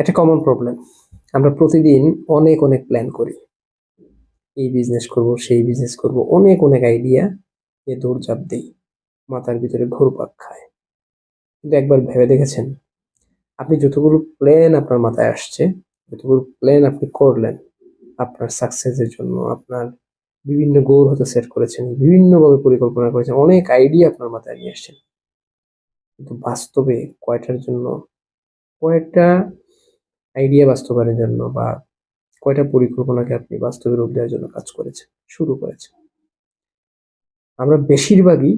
একটা common problem, আমরা প্রতিদিন অনেক অনেক প্ল্যান করি। এই বিজনেস করব, সেই বিজনেস করব, অনেক অনেক আইডিয়া এ দৌড়ঝাঁপ দেই, মাথার ভিতরে ঘুরপাক খায়। কিন্তু একবার ভেবে দেখেছেন, আপনি যতগুলো প্ল্যান আপনার মাথায় আসছে, যতগুলো প্ল্যান আপনি করলেন আপনার সাকসেসের জন্য, আপনার বিভিন্ন গোল হয়তো সেট করেছেন, বিভিন্নভাবে পরিকল্পনা করেছেন, অনেক আইডিয়া আপনার মাথায় নিয়ে আসছেন, কিন্তু বাস্তবে কয়টার জন্য, কয়টা আইডিয়া বাস্তবায়নের জন্য বা কয়টা পরিকল্পনাকে আপনি বাস্তবে রূপ দেওয়ার জন্য কাজ করেছেন, শুরু করেছেন? আমরা বেশিরভাগই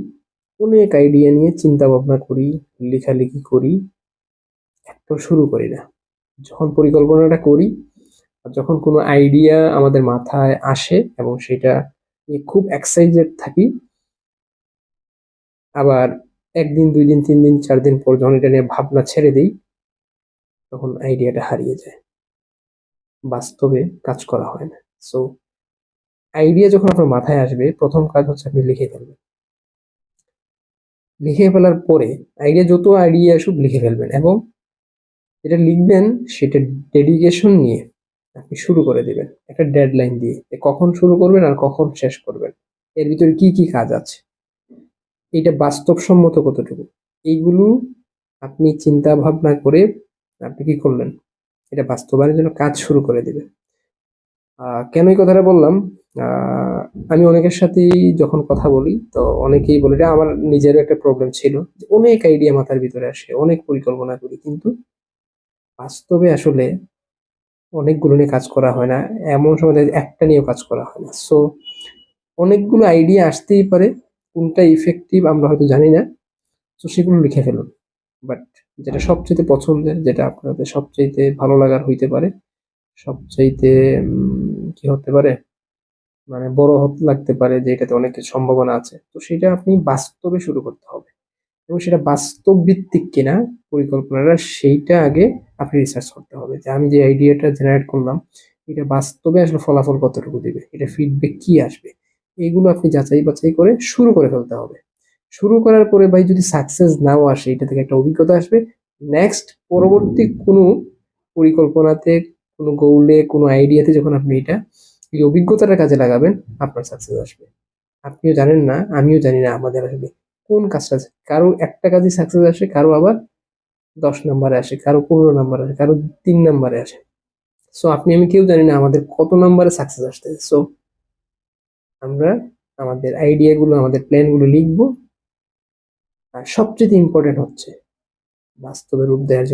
অনেক আইডিয়া নিয়ে চিন্তা ভাবনা করি, লেখালেখি করি, একটাও শুরু করি না। যখন পরিকল্পনাটা করি আর যখন কোনো আইডিয়া আমাদের মাথায় আসে এবং সেটা নিয়ে খুব এক্সাইটেড থাকি, আবার একদিন, ২ দিন, ৩ দিন, ৪ দিন পর যখন এটা নিয়ে ভাবনা ছেড়ে দেই, তখন আইডিয়াটা হারিয়ে যায়। বাস্তবে কাজ করা হয় না। সো আইডিয়া যখন আপনার মাথায় আসবে, ১ম কাজ হচ্ছে আপনি লিখে ফেলবেন। লিখে ফেলার পরে আইডিয়া যত আইডিয়া আসুক লিখে ফেলবেন, এবং যেটা লিখবেন সেটা ডেডিকেশন নিয়ে আপনি শুরু করে দিবেন। একটা ডেডলাইন দিয়ে যে কখন শুরু করবেন আর কখন শেষ করবেন। এর ভিতরে কি, কি কাজ আছে? এটা বাস্তবসম্মত কতটুকু? এইগুলো আপনি চিন্তা ভাবনা করে আপনি কি করলেন? এটা বাস্তবায়নের জন্য কাজ শুরু করে দিবেন। কেন এই কথাটা বললাম? আ আমি অনেকের সাথেই যখন কথা বলি, তো অনেকেই বলে, এটা আমার নিজেরও একটা প্রবলেম ছিল। যে অনেক আইডিয়া মাথার ভিতরে আসে, অনেক পরিকল্পনা করি। কিন্তু বাস্তবে আসলে অনেকগুলো নিয়ে কাজ করা হয় না। এমন সময় দেখা যায় একটা নিয়েও কাজ করা হয় না। সো অনেকগুলো আইডিয়া আসতেই পারে। কোনটা ইফেক্টিভ আমরা হয়তো জানি না। সো সেগুলো লিখে ফেলুন। বাট যেটা সবচাইতে পছন্দের, যেটা আপনাদের সবচাইতে ভালো লাগার হইতে পারে, সবচাইতে কি হতে পারে? মানে বড় লাগতে পারে, যে এটাতে অনেক কিছু সম্ভাবনা আছে। তো সেটা আপনি বাস্তবে শুরু করতে হবে। এবং সেটা বাস্তব ভিত্তিক কিনা পরিকল্পনাটা, সেইটা আগে আপনি রিসার্চ করতে হবে। যে আমি যে আইডিয়াটা জেনারেট করলাম, এটা বাস্তবে আসলে ফলাফল কতটুকু দিবে? এটা ফিডব্যাক কি আসবে? এগুলো আপনি যাচাই বাছাই করে শুরু করে ফেলতে হবে। শুরু করার পরে ভাই যদি সাকসেস নাও আসে, এটা থেকে একটা অভিজ্ঞতা আসবে। নেক্সট পরবর্তী কোনো পরিকল্পনাতে, কোনো গোলে, কোনো আইডিয়াতে যখন আপনি এই অভিজ্ঞতাটা কাজে লাগাবেন, আপনার সাকসেস আসবে। আপনিও জানেন না, আমিও জানি না আমাদের আসলে কোন কাজটা আছে। কারো একটা কাজে সাকসেস আসে, কারো আবার ১০ নাম্বারে আসে, কারো ১৫ নাম্বারে আসে, কারো ৩ নাম্বারে আসে। সো আপনি আমি কেউ জানি না আমাদের কত নাম্বারে সাকসেস আসতেছে। সো আমরা আমাদের আইডিয়া গুলো, আমাদের প্ল্যান গুলো লিখবো। আর সবচেয়ে ইম্পর্টেন্ট হচ্ছে বাস্তবে রূপ দেওয়ার জন্য